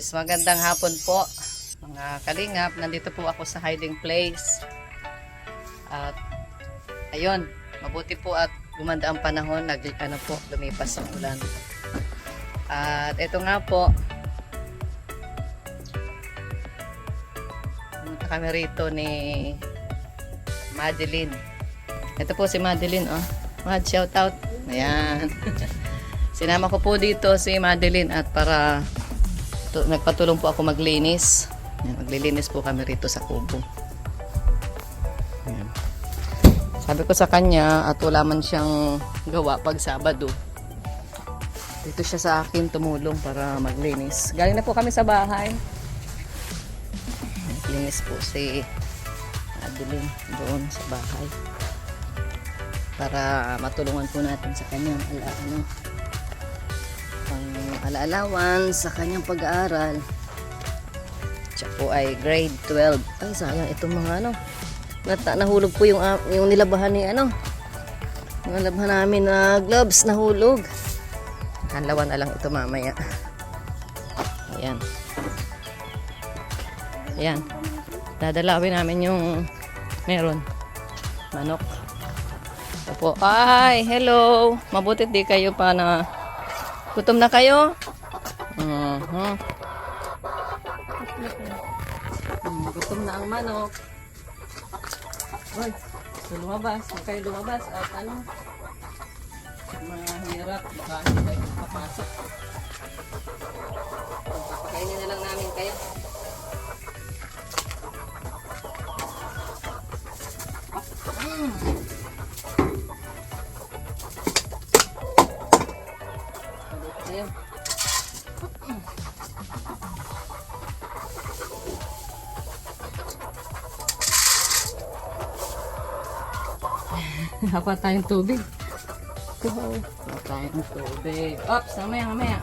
guys, magandang hapon po mga kalingap. Nandito po ako sa hiding place. At ayun, mabuti po at gumanda ang panahon, lumipas ang ulan. At ito nga po, pumunta kami rito ni Madeline. Ito po si Madeline, oh. Mad, shout out. Ayan. Sinama ko po dito si Madeline at para nagpatulong po ako maglinis. Ayan, maglilinis po kami rito sa kubo. Ayan. Sabi ko sa kanya at wala man siyang gawa pag Sabado. Dito siya sa akin tumulong para maglinis. Galing na po kami sa bahay. Maglinis po si Madeline doon sa bahay. Para matulungan po natin sa kanyang alaalawan sa kanyang pag-aaral. Siya po ay grade 12. Ay sayang itong mga nahulog po yung nilabahan ni yung nilabahan namin na gloves nahulog. Hanlawan na lang ito mamaya. Ayan. Ayan. Dadalawin namin yung meron manok. Ito po. Ay, hello. Mabuti di kayo pa na gutom na kayo? Gutom na ang manok. Uy, so lumabas. Huwag kayo lumabas. At mahirap. Baka hindi kayo papasok. Papakainin na lang namin kayo. Ayan. Hapa tayong tubig. Hapa tayong tubig. Ops, mamaya.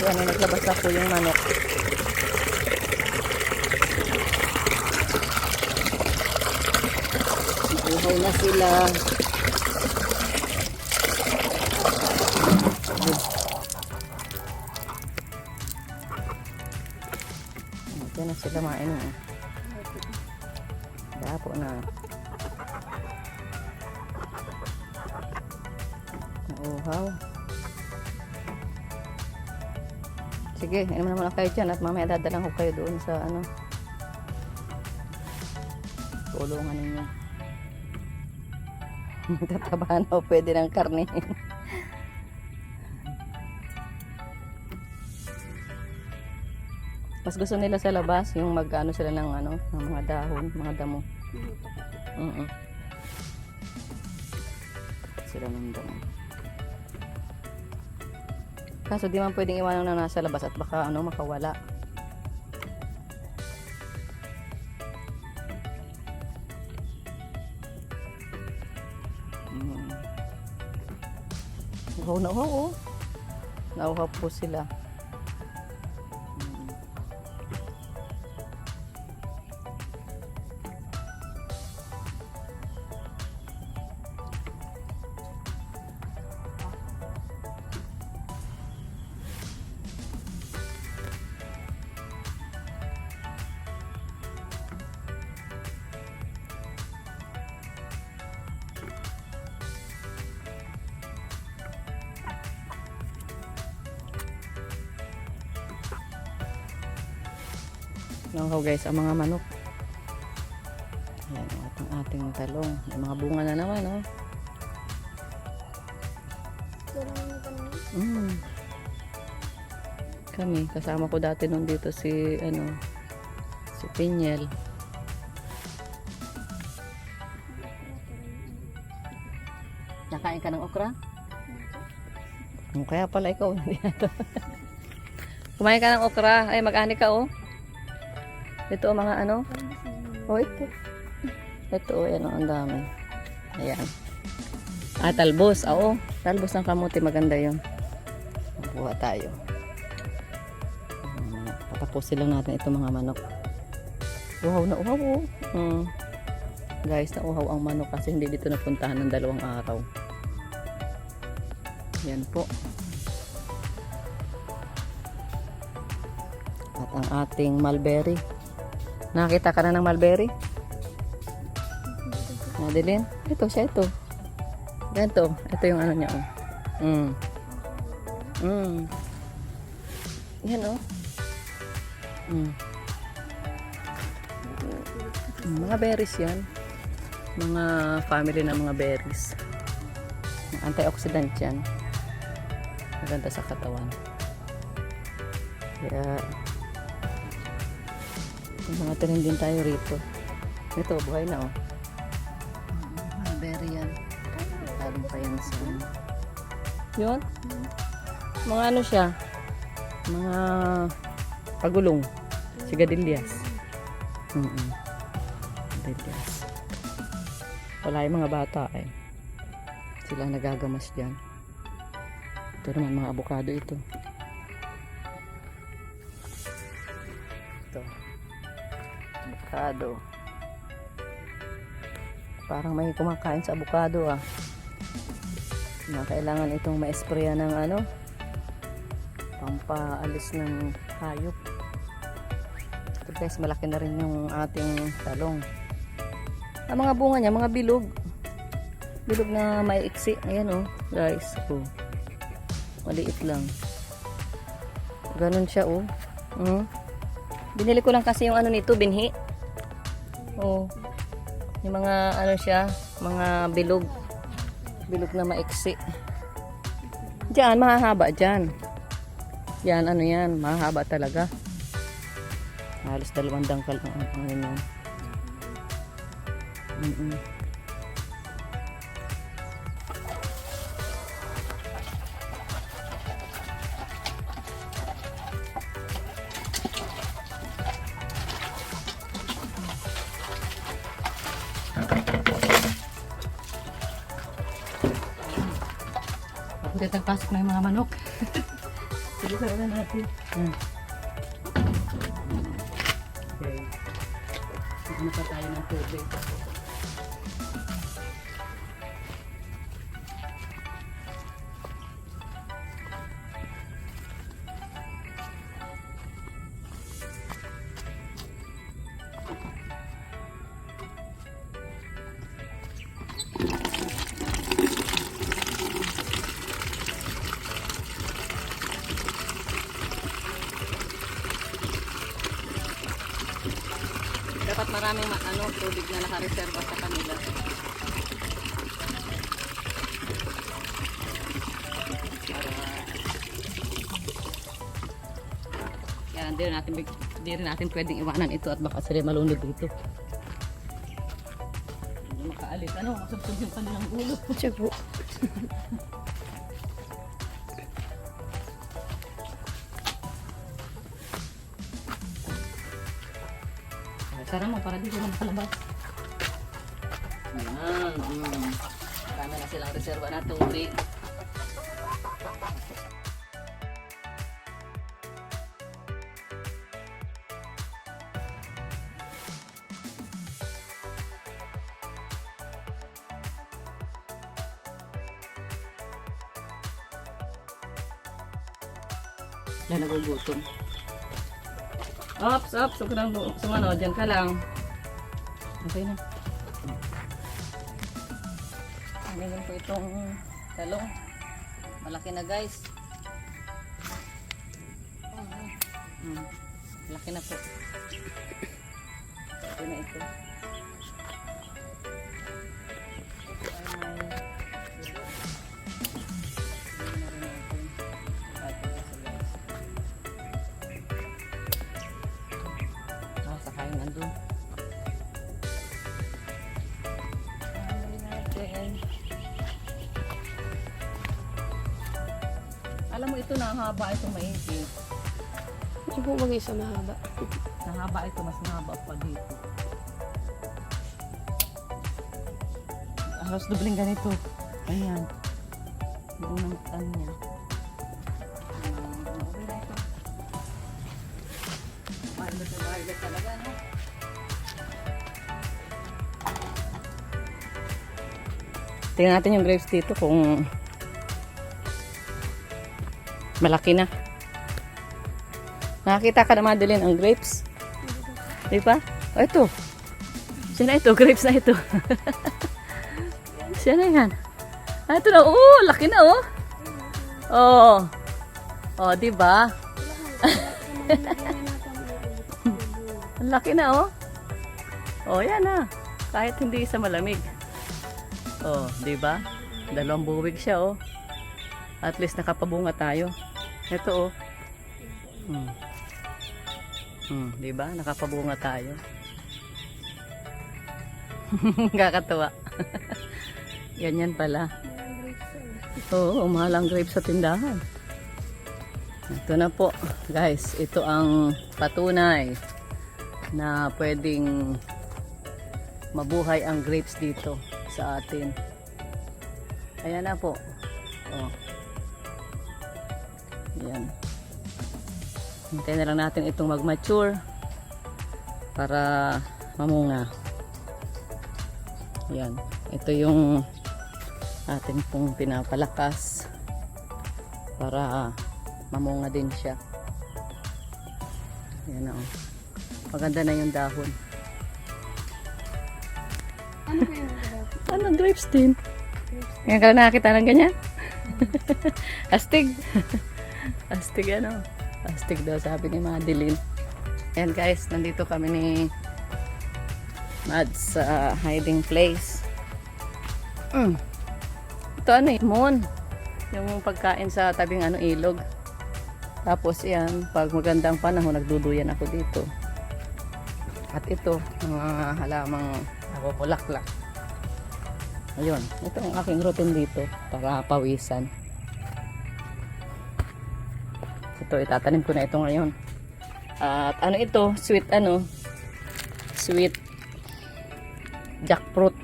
Ayan, naglabas na po yung manok. Buhay na sila. Ito na sila mainom. Dapo na. Nauhaw. Sige, inom naman kayo dyan at mamaya dadalang ko kayo doon sa tulungan ninyo. Tatabahan o pwede ng karne. Mas gusto nila sa labas yung sila ng ng mga dahon, mga damo. Sila ng damo. Kaso di man pwedeng iwanan na nasa labas at baka makawala. Nauhaw, oh. Nauhaw po sila. Nauhaw guys ang mga manok. Ayan ang ating talong. May mga bunga na naman, oh. Kami, kasama ko dati nung dito si Pinyel. Nakain ka ng okra? Kaya pala ikaw hindi na. Kumain ka ng okra. Ay, mag-ani ka, oh. Ito mga oh ito yan ang dami. Ayan. Talbos, oo. Talbos ng kamote, maganda yun. Makuha tayo. Patapusin lang natin itong mga manok. Uhaw na uhaw, oh. Guys, nauhaw ang manok kasi hindi dito napuntahan ng 2 araw. Yan po. At ang ating mulberry. Nakakita ka na ng mulberry? Madeline? Ito siya, ito. Ganito. Ito yung ano niya, oh. Yan, oh. Mga berries yan. Mga family ng mga berries. Antioxidant yan. Maganda sa katawan. Kaya mga tanim din tayo rito. Ito, buhay na, oh. Berry yan. Talim pa yan sa yun. Mga ano siya, mga pagulong, sigarilyas. Sigarilyas. Wala yung mga bata eh. Sila nagagamas dyan. Ito naman mga avocado ito. Ito. Avocado. Parang may kumakain sa avocado ah. Na kailangan itong ma-sprayan ng ano, pampaalis ng hayop. Ito guys, malaki na rin yung ating talong. Ang mga bunga niya, mga bilog. Bilog na maiiksi. Ayan oh, guys. Oh. Maliit lang. Ganon siya oh. Binili ko lang kasi yung ano nito, binhi. Oh. Yung mga ano siya, mga bilog. Bilog na maiksi. Diyan, mahahaba dyan. Yan, ano yan, mahahaba talaga. Halos 2 dangkal ang ano yan. Tagpasok na yung mga manok. Sige, sarap na natin. Okay. Ano pa tayo ng tubig? Dapat maraming tubig na nakareserva sa kanila. Yan, hindi rin natin pwedeng iwanan ito at baka sila malunod dito. Hindi makaalis. Masubsub yung kanilang ulo. Siya po. Sarang mo para dito na makalabas. Ayan. Marami na silang reserva na tubig. Yan, nagugutom. Ops, huwag ka lang sumano, dyan ka lang. Okay na. Aminin ko itong talong. Malaki na guys. Malaki na po. Ito na ito. Alam mo ito, nahaba itong maigi. Hindi po mag-isa mahaba. Nahaba ito, mas mahaba pa dito. Halos dobling ganito. Ayan. Yung unang tan niya. Okay na ito. Violet talaga, no? Tingnan natin yung grapes dito kung Malaki na. Nakakita ka na, Madeline, ang grapes? Di ba? O, ito. Siya na ito. Grapes na ito. Siya na yan. Ah, ito na. Oo, laki na, oh. Oo. Oh, di ba? Ang laki na, oh. Oh, yan na. Kahit hindi sa malamig. Oh, di ba? Dalawang buwig siya, oh. At least nakapabunga tayo. Ito, oh. Di ba? Nakapabunga tayo. Kakatuwa. Ganyan pala. Oo, mahal ang grapes sa tindahan. Ito na po, guys. Ito ang patunay na pwedeng mabuhay ang grapes dito sa atin. Ayan na po. Oh. Ayan. Hintayin na lang natin itong mag-mature para mamunga. Ayan. Ito yung atin pong pinapalakas para mamunga din siya. Ayan na, oh. Maganda na yung dahon. Ano ba yung grapes? Ano, grapes din? Ngayon ka lang nakakita ng ganyan? Astig. Astig ano? Astig daw sabi ni Madeline. Ayan guys, nandito kami ni Mads sa hiding place. Ito ano eh, moon. Yung pagkain sa tabing ano, ilog. Tapos yan, pag magandang panahon, nagduduyan ako dito. At ito, mga halamang napupulaklak. Ayun, ito ang aking routine dito para pawisan. Ito, itatanim ko na ito ngayon. At ano ito, sweet jackfruit.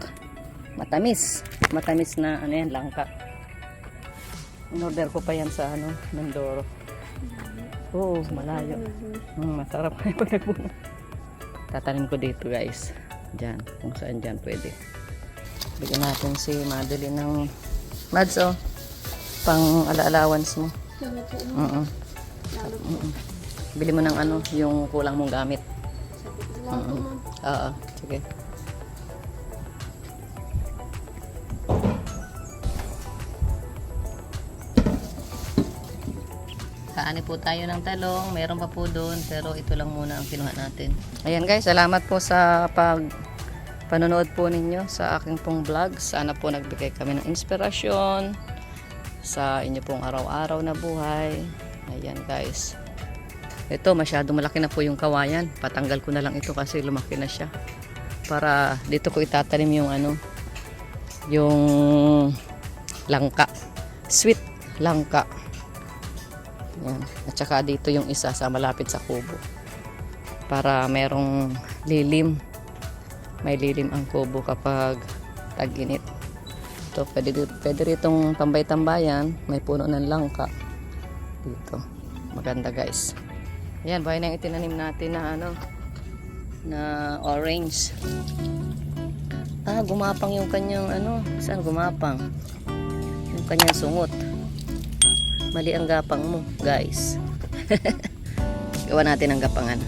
Matamis. Matamis na ano yan, langka. In-order ko pa yan sa ano, Mindoro. Oo, malayo. Masarap na yung pag nagbunga. Tatanim ko dito guys. Diyan, kung saan dyan pwede. Bigyan natin si Madeline ng Mads, oh. Pang ala-allowance mo. Bili mo ng ano, yung kulang mong gamit. Oo, sige. Kaani po tayo ng talong. Meron pa po doon, pero ito lang muna ang kinuha natin. Ayan guys, salamat po sa panonood po ninyo sa aking pong vlog. Sana po nagbigay kami ng inspirasyon sa inyo pong araw-araw na buhay. Ayan guys. Ito, masyado malaki na po yung kawayan. Patanggal ko na lang ito kasi lumaki na siya. Para dito ko itatanim yung ano, yung langka. Sweet langka. Yan. At saka dito yung isa sa malapit sa kubo. Para merong lilim. May lilim ang kubo kapag tag-init. Ito, pwede ritong tambay-tambayan. May puno ng langka. Dito. Maganda guys. Ayan, bahay na yung itinanim natin na ano, na orange. Ah, gumapang yung kanyang ano. Saan gumapang? Yung kanyang sungot. Mali ang gapang mo, guys. Gawa natin ang gapangan.